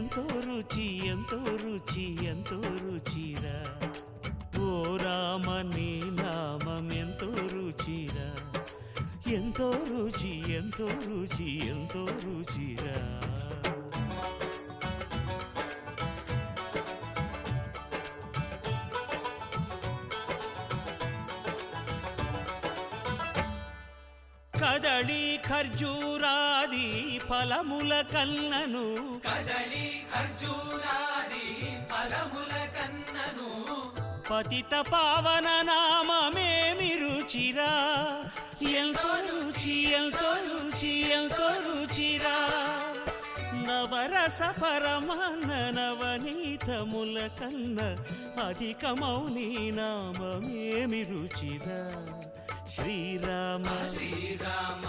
ఎంతో రుచి ఎంతో రుచి ఎంతో రుచిరా ఓ రామ నీ నామం ఎంతో రుచిరా ఎంతో రుచి ఎంతో రుచి ఎంతో రుచిరా కదళి ఖర్జూరాది ఫలముల కన్నను కదళి ఖర్జూరాది ఫలముల కన్నను పతిత పావన నామమేమి రుచిరా ఎంతో రుచి ఎంతో రుచి ఎంతో రుచిరా నవరస పరమాన్న నవనీతముల కన్న అధికమౌ నీ నామమేమి రుచిరా శ్రీరామ శ్రీరామ